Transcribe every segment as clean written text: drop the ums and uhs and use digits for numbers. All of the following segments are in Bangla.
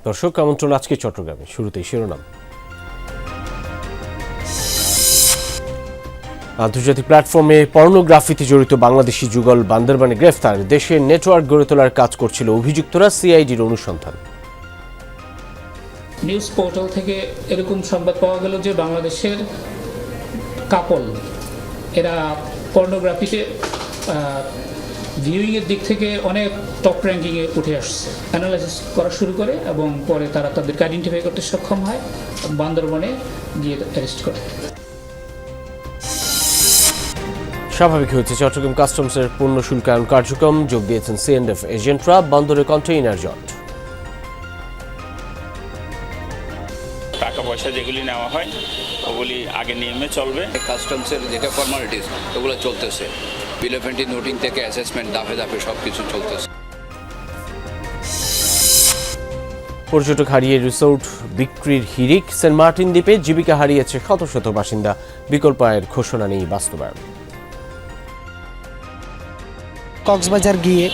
দর্শক, আমন্ত্রণ আজকে চট্টগ্রামে। শুরুতেই শিরোনাম। আন্তর্জাতিক প্ল্যাটফর্মে পর্নোগ্রাফিতে জড়িত বাংলাদেশি যুগল বান্দরবানে গ্রেফতার। দেশে নেটওয়ার্ক গড়ে তোলার কাজ করছিল অভিযুক্তরা, সিআইডির অনুসন্ধান। নিউজ পোর্টাল থেকে এরকম সংবাদ পাওয়া গেল যে বাংলাদেশের কাপল এরা পর্নোগ্রাফিতে ভিউইংয়ের দিক থেকে অনেক টপ র্যাঙ্কিংয়ে উঠে আসছে। অ্যানালাইসিস করা শুরু করে এবং পরে তারা তাদেরকে আইডেন্টিফাই করতে সক্ষম হয়, বান্দরবনে গিয়ে অ্যারেস্ট করে। স্বাভাবিক হয়েছে চট্টগ্রাম কাস্টমসের পণ্য শুল্কায়ন কার্যক্রম। যোগ দিয়েছেন সিএন্ডএফ এজেন্টরা। বন্দরে কন্টেইনার জট। টাকা পয়সা যেগুলি নেওয়া হয় ওগুলি আগে নিয়মে চলবে। কাস্টমসের যেটা ফর্মালিটিস ওগুলো চলতেছে, বিল অফ এন্ট্রি নোটিং থেকে অ্যাসেসমেন্ট ধাপে ধাপে সব কিছু চলতেছে। পর্যটক হারিয়ে রিসোর্ট বিক্রির হিড়িক। সেন্ট মার্টিন দ্বীপে জীবিকা হারিয়েছে শত শত বাসিন্দা। বিকল্প আয়ের ঘোষণা নেই বাস্তবায়ন। কক্সবাজার গিয়ে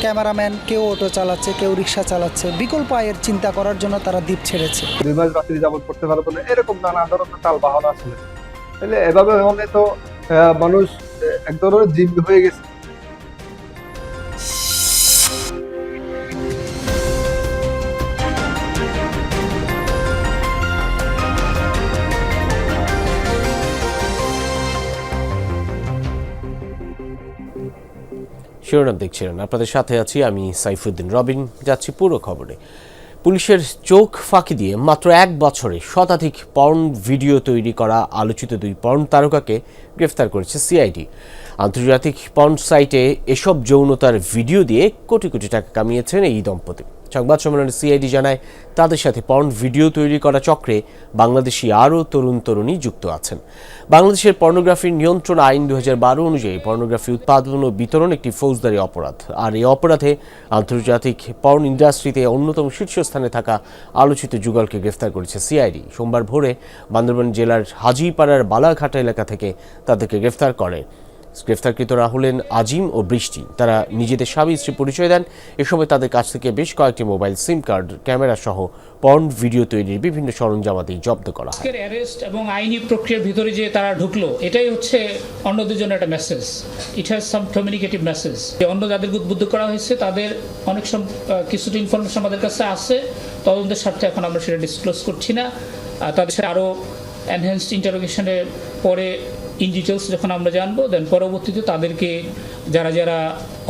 ক্যামেরাম্যান কেউ অটো চালাচ্ছে, কেউ রিক্সা চালাচ্ছে, বিকল্প আয়ের চিন্তা করার জন্য তারা দ্বীপ ছেড়েছে। 2 মাস রাত্রি যাপন করতে পারবো না, এরকম নানা ধরনের তাল বাহানা আসলে। তাহলে এভাবে হলে তো মানুষ এক ধরনের জিম্মি হয়ে গেছে। শিরোনাম দেখছিলেন, আপনাদের সাথে আছি আমি সাইফুদ্দিন রবিন। যাচ্ছি পুরো খবরে। পুলিশের চোখ ফাঁকি দিয়ে মাত্র 1 বছরে শতাধিক পর্ন ভিডিও তৈরি করা আলোচিত 2 পর্ন তারকাকে গ্রেফতার করেছে সিআইডি। আন্তর্জাতিক পর্ন সাইটে এসব যৌনতার ভিডিও দিয়ে কোটি কোটি টাকা কামিয়েছেন এই দম্পতি। সংবাদ সম্মেলনে সিআইডি জানায়, তাদের সাথে পর্ন ভিডিও তৈরি করা চক্রে বাংলাদেশি আরও তরুণ তরুণী যুক্ত আছেন। বাংলাদেশের পর্নোগ্রাফির নিয়ন্ত্রণ আইন 2012 অনুযায়ী পর্নোগ্রাফি উৎপাদন ও বিতরণ একটি ফৌজদারি অপরাধ। আর এই অপরাধে আন্তর্জাতিক পর্ন ইন্ডাস্ট্রিতে অন্যতম শীর্ষস্থানে থাকা আলোচিত যুগলকে গ্রেফতার করেছে সিআইডি। সোমবার ভোরে বান্দরবান জেলার হাজিপাড়ার বালাঘাটা এলাকা থেকে তাদেরকে গ্রেফতার করে। গ্রেফতারকৃতরা হলেন আজিম ও বৃষ্টি। তারা নিজেদের স্বামী স্ত্রী পরিচয় দেন। এ সময় তাদের কাছ থেকে বেশ কয়েকটি মোবাইল সিম কার্ড, ক্যামেরা সহ পর্ন ভিডিও তৈরির বিভিন্ন সরঞ্জামাদি জব্দ করা হয়। অ্যারেস্ট এবং আইনি প্রক্রিয়ার ভিতরে যে তারা ঢুকলো, এটাই হচ্ছে অন্যদের জন্য একটা message. It has some communicative message. অন্য যাদেরকে উদ্বুদ্ধ করা হয়েছে তাদের অনেক কিছুটা ইনফরমেশন আমাদের কাছে আছে। তদন্তের স্বার্থে এখন আমরা সেটা ডিসক্লোজ করছি না। তাদের সাথে আরও এনহ্যান্সড ইন্টারোগেশনের পরে ইন ডিটেলস যখন আমরা জানবো, দেন পরবর্তীতে তাদেরকে যারা যারা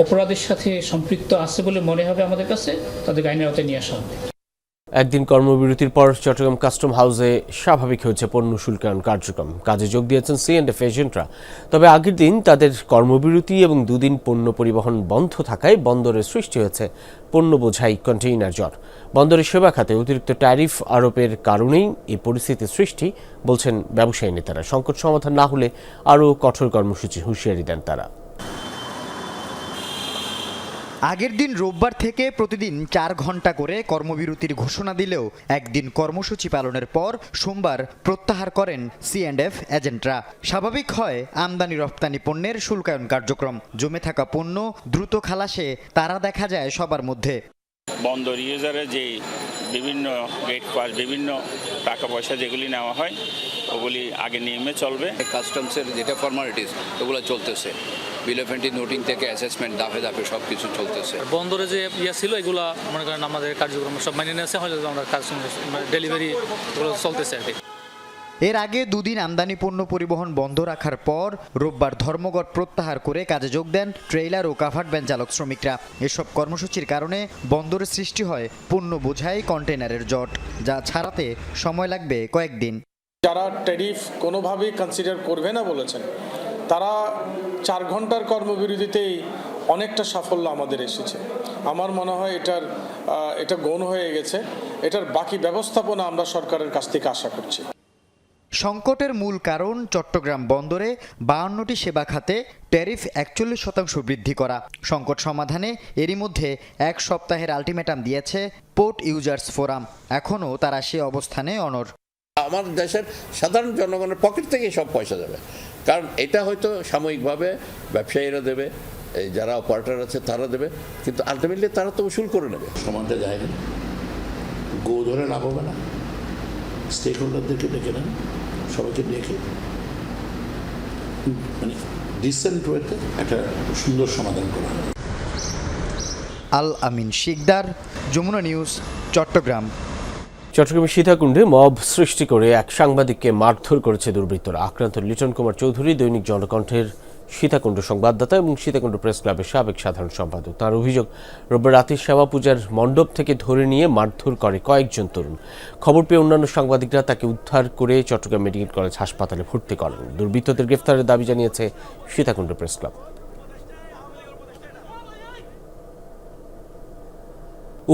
অপরাধের সাথে সম্পৃক্ত আছে বলে মনে হবে আমাদের কাছে, তাদেরকে আইনের আওতায় নিয়ে আসা হবে। একদিন কর্মবিরতির পর চট্টগ্রাম কাস্টম হাউসে স্বাভাবিক হয়েছে পণ্য শুল্কায়ন কার্যক্রম। কাজে যোগ দিয়েছেন সিএন্ডএফ এজেন্টরা। তবে আগের দিন তাদের কর্মবিরতি এবং 2 দিন পণ্য পরিবহন বন্ধ থাকায় বন্দরের সৃষ্টি হয়েছে পণ্য বোঝাই কন্টেইনার জট। বন্দরের সেবা খাতে অতিরিক্ত ট্যারিফ আরোপের কারণেই এই পরিস্থিতির সৃষ্টি, বলছেন ব্যবসায়ী নেতারা। সংকট সমাধান না হলে আরও কঠোর কর্মসূচির হুঁশিয়ারি দেন তারা। আগের দিন রোববার থেকে প্রতিদিন 4 ঘন্টা করে কর্মবিরতির ঘোষণা দিলেও একদিন কর্মসূচি পালনের পর সোমবার প্রত্যাহার করেন সিএন্ডএফ এজেন্টরা। স্বাভাবিক হয় আমদানি রপ্তানি পণ্যের শুল্কায়ন কার্যক্রম। জমে থাকা পণ্য দ্রুত খালাসে তারা দেখা যায় সবার মধ্যে। বন্দর ইউজারে যে বিভিন্ন গেট পাস, বিভিন্ন টাকা পয়সা যেগুলি নেওয়া হয় ওগুলি আগে নিয়মে চলবে। কাস্টমসের যেটা ফর্মালিটিস ওগুলো চলতেছে, বিল অফ এন্ট্রি নোটিং থেকে অ্যাসেসমেন্ট ধাপে ধাপে সব কিছু চলতেছে। বন্দরে যে ছিল এগুলো মনে করেন আমাদের কার্যক্রম সব মানিয়ে নিয়েছে, হয়তো আমরা ডেলিভারি এগুলো চলতেছে আর কি। এর আগে 2 দিন আমদানি পণ্য পরিবহন বন্ধ রাখার পর রোববার ধর্মঘট প্রত্যাহার করে কাজে যোগ দেন ট্রেইলার ও কাভার্ড ভ্যান চালক শ্রমিকরা। এসব কর্মসূচির কারণে বন্দরে সৃষ্টি হয় পণ্য বোঝাই কন্টেইনারের জট, যা ছাড়াতে সময় লাগবে কয়েকদিন। যারা ট্যারিফ কোনোভাবেই কনসিডার করবে না বলেছেন, তারা 4 ঘন্টার কর্মবিরতিতেই অনেকটা সাফল্য আমাদের এসেছে। আমার মনে হয় এটা গৌণ হয়ে গেছে। এটার বাকি ব্যবস্থাপনা আমরা সরকারের কাছ থেকে আশা করছি। সংকটের মূল কারণ চট্টগ্রাম বন্দরে 52টি সেবা খাতে ট্যারিফ 41% বৃদ্ধি করা। সংকট সমাধানে এরই মধ্যে 1 সপ্তাহের আলটিমেটাম দিয়েছে পোর্ট ইউজার্স ফোরাম। এখনও তারা সে অবস্থানে অনড়। আমার দেশের সাধারণ জনগণের পকেট থেকে সব পয়সা যাবে, কারণ এটা হয়তো সাময়িকভাবে ব্যবসায়ীরা দেবে, যারা অপারেটর আছে তারা দেবে, কিন্তু আলটিমেটলি তারা তো উসুল করে নেবে। সমানটা যায় না, গো ধরে লাভ হবে না, স্টেক হোল্ডারদেরকে ডেকে নেন, সবাইকে ডেকে মানে ডিসেন্ট ওয়েতে একটা সুন্দর সমাধান করা হবে। আল আমিন শিকদার, যমুনা নিউজ, চট্টগ্রাম। চট্টগ্রামের সীতাকুণ্ডে মব সৃষ্টি করে এক সাংবাদিককে মারধর করেছে দুর্বৃত্তরা। আক্রান্ত লিটন কুমার চৌধুরী দৈনিক জনকণ্ঠের সীতাকুণ্ড সংবাদদাতা এবং সীতাকুণ্ড প্রেস ক্লাবের সাবেক সাধারণ সম্পাদক। তার অভিযোগ, রোববার রাতে শ্যামা পূজার মণ্ডপ থেকে ধরে নিয়ে মারধর করে কয়েকজন তরুণ। খবর পেয়ে অন্যান্য সাংবাদিকরা তাকে উদ্ধার করে চট্টগ্রাম মেডিকেল কলেজ হাসপাতালে ভর্তি করেন। দুর্বৃত্তদের গ্রেফতারের দাবি জানিয়েছে সীতাকুণ্ড প্রেস ক্লাব।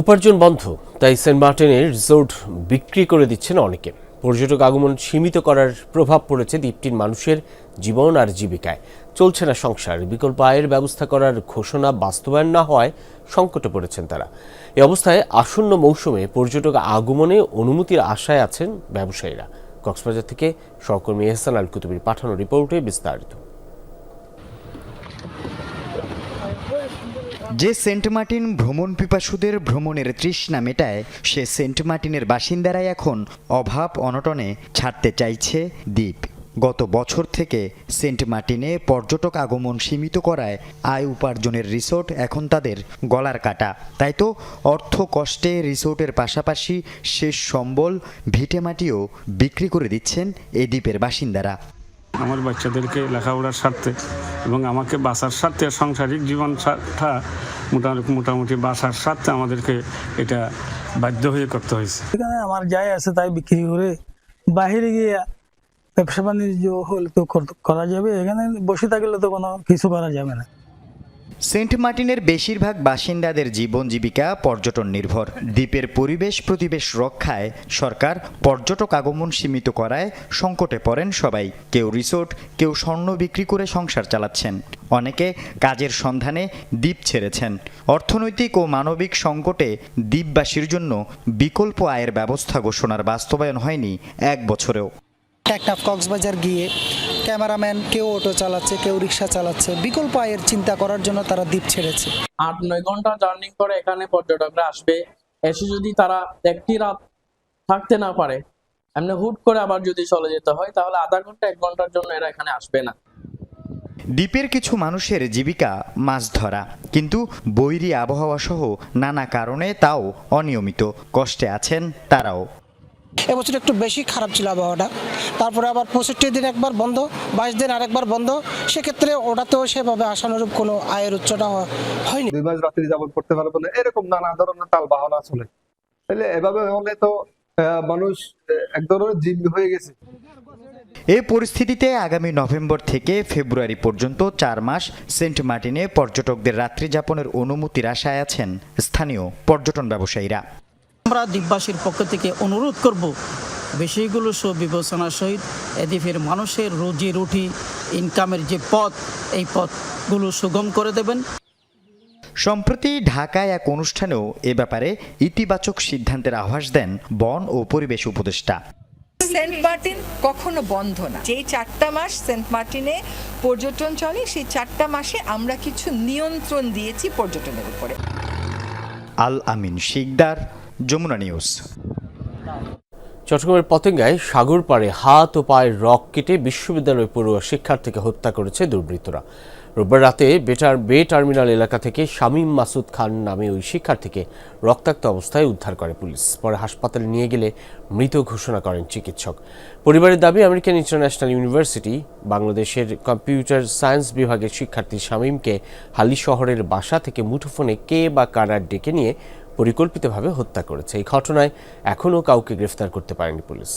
উপার্জন বন্ধ, তাই সেন্ট মার্টিনের রিসোর্ট বিক্রি করে দিচ্ছেন অনেকে। পর্যটক আগমন সীমিত করার প্রভাব পড়েছে দ্বীপটির মানুষের জীবন আর জীবিকায়। চলছে না সংসার। বিকল্প আয়ের ব্যবস্থা করার ঘোষণা বাস্তবায়ন না হওয়ায় সংকটে পড়েছেন তারা। এই অবস্থায় আসন্ন মৌসুমে পর্যটক আগমনে অনুমতির আশায় আছেন ব্যবসায়ীরা। কক্সবাজার থেকে সহকর্মী এহসান আল কুতুবির পাঠানো রিপোর্টে বিস্তারিত। যে সেন্ট মার্টিন ভ্রমণ পিপাসুদের ভ্রমণের তৃষ্ণা মেটায়, সে সেন্ট মার্টিনের বাসিন্দারাই এখন অভাব অনটনে ছাড়তে চাইছে দ্বীপ। গত বছর থেকে সেন্ট মার্টিনে পর্যটক আগমন সীমিত করায় আয় উপার্জনের রিসোর্ট এখন তাদের গলার কাটা। তাই তো অর্থ কষ্টে রিসোর্টের পাশাপাশি শেষ সম্বল ভিটেমাটিও বিক্রি করে দিচ্ছেন এই দ্বীপের বাসিন্দারা। আমার বাচ্চাদেরকে লেখাপড়ার স্বার্থে এবং আমাকে বাঁচার স্বার্থে, সাংসারিক জীবনটা মোটামুটি বাঁচার স্বার্থে আমাদেরকে এটা বাধ্য হয়ে করতে হয়েছে। এখানে আমার যাই আছে তাই বিক্রি করে বাইরে গিয়ে ব্যবসা বাণিজ্য হলে তো করা যাবে, এখানে বসে থাকলে তো কোনো কিছু করা যাবে না। সেন্ট মার্টিনের বেশিরভাগ বাসিন্দাদের জীবন জীবিকা পর্যটন নির্ভর। দ্বীপের পরিবেশ প্রতিবেশ রক্ষায় সরকার পর্যটক আগমন সীমিত করায় সংকটে পড়েন সবাই। কেউ রিসোর্ট, কেউ স্বর্ণ বিক্রি করে সংসার চালাচ্ছেন। অনেকে কাজের সন্ধানে দ্বীপ ছেড়েছেন। অর্থনৈতিক ও মানবিক সংকটে দ্বীপবাসীর জন্য বিকল্প আয়ের ব্যবস্থা ঘোষণার বাস্তবায়ন হয়নি এক বছরেও। টেকনাফ কক্সবাজার গিয়ে ক্যামেরাম্যান কেউ অটো চালাচ্ছে, কেউ রিক্সা চালাচ্ছে। বিকল্প আয়ের চিন্তা করার জন্য তারা দ্বীপ ছেড়েছে। 8-9 ঘন্টা জার্নি করে এখানে পর্যটকরা আসবে। এসে যদি তারা একটি রাত থাকতে না পারে, এমনি হুট করে আবার যদি চলে যেতে হয়, তাহলে আধা ঘন্টা 1 ঘন্টার জন্য এরা এখানে আসবে না। দ্বীপের কিছু মানুষের জীবিকা মাছ ধরা, কিন্তু বৈরী আবহাওয়া সহ নানা কারণে তাও অনিয়মিত। কষ্টে আছেন তারাও। এবছর একটু বেশি খারাপ ছিল আবহাওয়াটা। তারপরে আবার 65 দিন একবার বন্ধ, 22 দিন আরেকবার বন্ধ। সেক্ষেত্রে ওটাতেও সেভাবে আশানুরূপ কোনো আয়ের উচ্চটা হয়নি। 2 মাস রাত্রি যাপন করতে পারবো না, এরকম নানা ধরনের তাল বাহানা চলে। তাহলে এভাবে হলে তো মানুষ এক ধরনের জিম্মি হয়ে গেছে। এই পরিস্থিতিতে আগামী নভেম্বর থেকে ফেব্রুয়ারি পর্যন্ত 4 মাস সেন্ট মার্টিনে পর্যটকদের রাত্রি যাপনের অনুমতির আশায় আছেন স্থানীয় পর্যটন ব্যবসায়ীরা। আমরা দ্বীপবাসীর পক্ষ থেকে অনুরোধ করব, বিষয়গুলো সুবিবেচনার সহিত এ দ্বীপের মানুষের রুজি রুটি ইনকামের যে পথ, এই পথগুলো সুগম করে দেবেন। সম্প্রতি ঢাকায় এক অনুষ্ঠানেও এ ব্যাপারে ইতিবাচক সিদ্ধান্তের আভাস দেন বন ও পরিবেশ উপদেষ্টা। সেন্ট মার্টিন কখনো বন্ধ না। যেই 4টা মাস সেন্ট মার্টিনে পর্যটন চলে, সেই 4টা মাসে আমরা কিছু নিয়ন্ত্রণ দিয়েছি পর্যটনের উপরে। আল আমিন শিকদার, যমুনা নিউজ। চট্টগ্রামের পতেঙ্গায় সাগর পাড়ে হাত ও পায়ের রক কেটে বিশ্ববিদ্যালয় পড়ুয়া শিক্ষার্থীকে হত্যা করেছে দুর্বৃত্তরা। রোববার রাতে বে টার্মিনাল এলাকা থেকে শামীম মাসুদ খান নামে ওই শিক্ষার্থীকে রক্তাক্ত অবস্থায় উদ্ধার করে পুলিশ। পরে হাসপাতালে নিয়ে গেলে মৃত ঘোষণা করেন চিকিৎসক। পরিবারের দাবি, আমেরিকান ইন্টারন্যাশনাল ইউনিভার্সিটি বাংলাদেশের কম্পিউটার সায়েন্স বিভাগের শিক্ষার্থী শামীমকে হালি শহরের বাসা থেকে মুঠোফোনে কে বা কারা ডেকে নিয়ে পরিকল্পিতভাবে হত্যা করেছে। এই ঘটনায় এখনও কাউকে গ্রেফতার করতে পারেনি পুলিশ।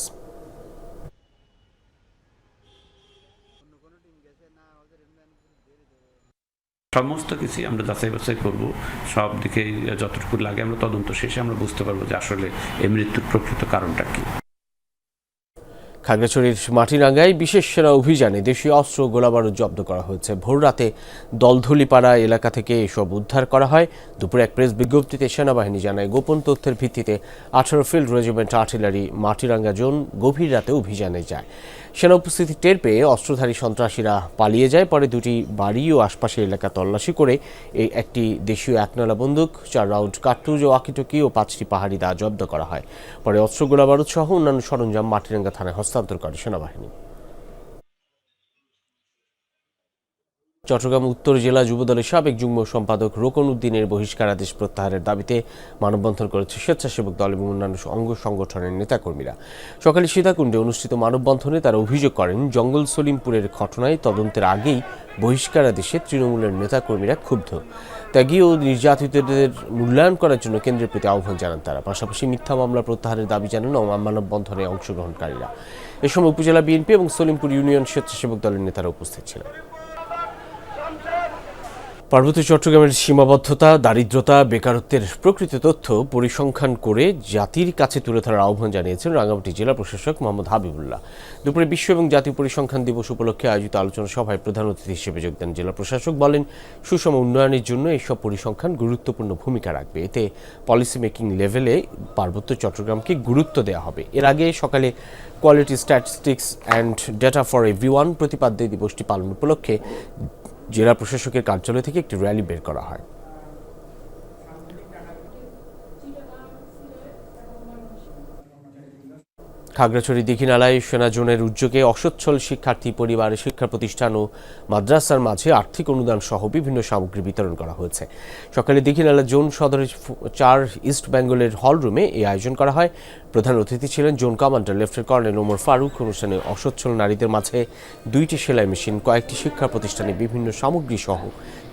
সমস্ত কিছুই আমরা যাচাই বাছাই করব, সব দিকে যতটুকু লাগে আমরা তদন্ত শেষে আমরা বুঝতে পারবো যে আসলে এই মৃত্যুর প্রকৃত কারণটা কি। খাগড়াছড়ির মাটিরাঙ্গায় বিশেষ সেনা অভিযানে দেশীয় অস্ত্র গোলাবারুদ জব্দ করা হয়েছে। ভোররাতে দলধলিপাড়া এলাকা থেকে এসব উদ্ধার করা হয়। দুপুরে এক প্রেস বিজ্ঞপ্তিতে সেনাবাহিনী জানায়, গোপন তথ্যের ভিত্তিতে 18 field regiment artillery Matiranga zone গভীর রাতে অভিযানে যায়। সেনা উপস্থিতি টের পেয়ে অস্ত্রধারী সন্ত্রাসীরা পালিয়ে যায়। পরে দুটি বাড়ি ও আশপাশের এলাকা তল্লাশি করে একটি দেশীয় একনলা বন্দুক, 4 রাউন্ড কার্তুজ ও ওয়াকিটকি ও 5টি পাহাড়ি দা জব্দ করা হয়। পরে অস্ত্র গোলাবারুদ সহ অন্যান্য সরঞ্জাম মাটিরাঙ্গা থানায় হস্তান্তর করে সেনাবাহিনী। চট্টগ্রাম উত্তর জেলা যুবদলের সাবেক যুগ্ম সম্পাদক রোকন উদ্দিনের বহিষ্কারাদেশ প্রত্যাহারের দাবিতে মানববন্ধন করেছে স্বেচ্ছাসেবক দল এবং অন্যান্য অঙ্গ সংগঠনের নেতাকর্মীরা। সকালে সীতাকুণ্ডে অনুষ্ঠিত মানববন্ধনে তারা অভিযোগ করেন, জঙ্গল সলিমপুরের ঘটনায় তদন্তের আগেই বহিষ্কারাদেশে তৃণমূলের নেতাকর্মীরা ক্ষুব্ধ। ত্যাগী ও নির্যাতিতদের মূল্যায়ন করার জন্য কেন্দ্রের প্রতি আহ্বান জানান তারা। পাশাপাশি মিথ্যা মামলা প্রত্যাহারের দাবি জানান মানববন্ধনে অংশগ্রহণকারীরা। এ সময় উপজেলা বিএনপি এবং সলিমপুর ইউনিয়ন স্বেচ্ছাসেবক দলের নেতারা উপস্থিত ছিলেন। পার্বত্য চট্টগ্রামের সীমাবদ্ধতা, দারিদ্রতা, বেকারত্বের প্রকৃত তথ্য পরিসংখ্যান করে জাতির কাছে তুলে ধরার আহ্বান জানিয়েছেন রাঙ্গামাটি জেলা প্রশাসক মোহাম্মদ হাবিবুল্লাহ। দুপুরে বিশ্ব এবং জাতীয় পরিসংখ্যান দিবস উপলক্ষে আয়োজিত আলোচনা সভায় প্রধান অতিথি হিসেবে যোগ দেন জেলা প্রশাসক। বলেন, সুষম উন্নয়নের জন্য এইসব পরিসংখ্যান গুরুত্বপূর্ণ ভূমিকা রাখবে। এতে পলিসি মেকিং লেভেলে পার্বত্য চট্টগ্রামকে গুরুত্ব দেওয়া হবে। এর আগে সকালে quality statistics and data for everyone প্রতিপাদ্য দিবসটি পালন উপলক্ষে জেলা প্রশাসকের কার্যালয় থেকে একটি র্যালি বের করা হয়। খাগড়াছড়ি দীঘিনালায় সেনা জোনের উদ্যোগে অসচ্ছল শিক্ষার্থী পরিবার, শিক্ষা প্রতিষ্ঠান ও মাদ্রাসার মাঝে আর্থিক অনুদান সহ বিভিন্ন সামগ্রী বিতরণ করা হয়েছে। সকালে দীঘিনালা জোন সদরের 4 ইস্ট বেঙ্গলের হল রুমে এই আয়োজন করা হয়। প্রধান অতিথি ছিলেন zone commander lieutenant colonel Omar Faruk. অনুষ্ঠানে অসচ্ছল নারীদের মাঝে 2টি সেলাই মেশিন, কয়েকটি শিক্ষা প্রতিষ্ঠানে বিভিন্ন সামগ্রী সহ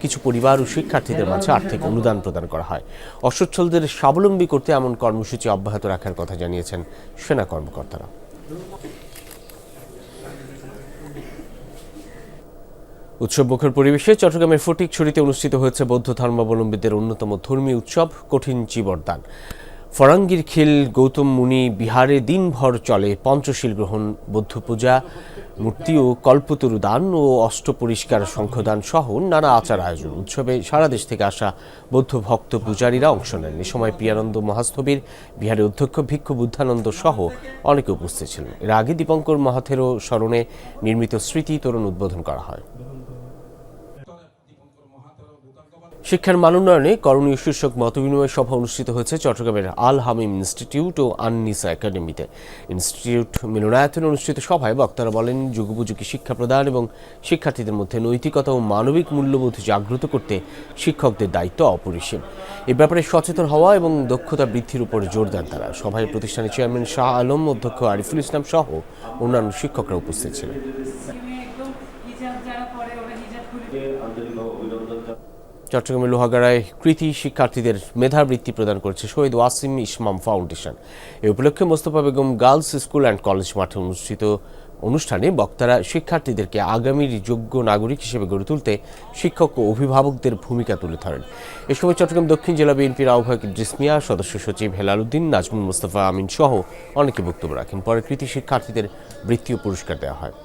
কিছু পরিবার ও শিক্ষার্থীদের মাঝে আর্থিক অনুদান প্রদান করা হয়। অসচ্ছলদের স্বাবলম্বী করতে এমন কর্মসূচি অব্যাহত রাখার কথা জানিয়েছেন সেনা কর্মকর্তারা। উৎসবমুখর পরিবেশে চট্টগ্রামের ফটিকছড়িতে অনুষ্ঠিত হয়েছে বৌদ্ধ ধর্মাবলম্বীদের অন্যতম ধর্মীয় উৎসব কঠিন চিবরদান। ফরাঙ্গীর খিল গৌতম মুনি বিহারে দিনভর চলে পঞ্চশীল গ্রহণ, বৌদ্ধ পূজা, মূর্তি ও কল্পতরু দান ও অষ্ট পরিষ্কার শঙ্খদান সহ নানা আচার আয়োজন। উৎসবে সারা দেশ থেকে আসা বৌদ্ধ ভক্ত পূজারীরা অংশ নেন। এ সময় প্রিয়ানন্দ মহাস্থবির, বিহারের অধ্যক্ষ ভিক্ষু বুদ্ধানন্দ সহ অনেকে উপস্থিত ছিলেন। এর আগে দীপঙ্কর মহাথেরও স্মরণে নির্মিত স্মৃতি তোরণ উদ্বোধন করা হয়। শিক্ষার মান উন্নয়নে করণীয় শীর্ষক মতবিনিময় সভা অনুষ্ঠিত হয়েছে চট্টগ্রামের আল হামিম ইনস্টিটিউট ও আননিসা একাডেমিতে। ইনস্টিটিউট মিলনায়তনে অনুষ্ঠিত সভায় বক্তারা বলেন, যুগোপযোগী শিক্ষা প্রদান এবং শিক্ষার্থীদের মধ্যে নৈতিকতা ও মানবিক মূল্যবোধ জাগ্রত করতে শিক্ষকদের দায়িত্ব অপরিসীম। এ ব্যাপারে সচেতন হওয়া এবং দক্ষতা বৃদ্ধির উপর জোর দেন তারা। সভায় প্রতিষ্ঠানের চেয়ারম্যান শাহ আলম, অধ্যক্ষ আরিফুল ইসলাম সহ অন্যান্য শিক্ষকরা উপস্থিত ছিলেন। চট্টগ্রামের লোহাগাড়ায় কৃতি শিক্ষার্থীদের মেধাবৃত্তি প্রদান করছে শহীদ ওয়াসিম ইসমাম ফাউন্ডেশন। এ উপলক্ষে Mostafa Begum girls school and college মাঠে অনুষ্ঠিত অনুষ্ঠানে বক্তারা শিক্ষার্থীদেরকে আগামীর যোগ্য নাগরিক হিসেবে গড়ে তুলতে শিক্ষক ও অভিভাবকদের ভূমিকা তুলে ধরেন। এ সময় চট্টগ্রাম দক্ষিণ জেলা বিএনপির আহ্বায়ক ইদ্রিস মিয়া, সদস্য সচিব হেলাল উদ্দিন, নাজমুল মোস্তফা আমিন সহ অনেকে বক্তব্য রাখেন। পরে কৃতি শিক্ষার্থীদের বৃত্তি ও পুরস্কার দেওয়া হয়।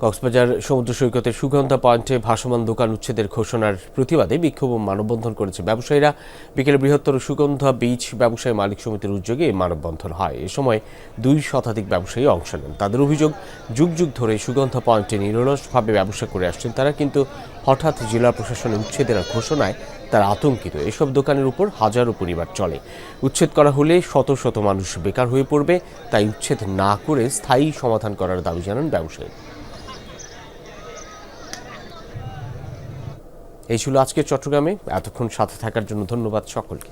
কক্সবাজার সমুদ্র সৈকতের সুগন্ধা পয়েন্টে ভাসমান দোকান উচ্ছেদের ঘোষণার প্রতিবাদে বিক্ষোভ ও মানববন্ধন করেছে ব্যবসায়ীরা। বিকেলে বৃহত্তর সুগন্ধা বীচ ব্যবসায়ী মালিক সমিতির উদ্যোগে এই মানববন্ধন হয়। এ সময় 2 শতাধিক ব্যবসায়ী অংশ নেন। তাদের অভিযোগ, যুগ যুগ ধরে সুগন্ধা পয়েন্টে নিরলসভাবে ব্যবসা করে আসছেন তারা, কিন্তু হঠাৎ জেলা প্রশাসনের উচ্ছেদের ঘোষণায় তারা আতঙ্কিত। এসব দোকানের উপর হাজারো পরিবার চলে। উচ্ছেদ করা হলে শত শত মানুষ বেকার হয়ে পড়বে, তাই উচ্ছেদ না করে স্থায়ী সমাধান করার দাবি জানান ব্যবসায়ী। এই ছিল আজকের চট্টগ্রামে। এতক্ষণ সাথে থাকার জন্য ধন্যবাদ সকলকে।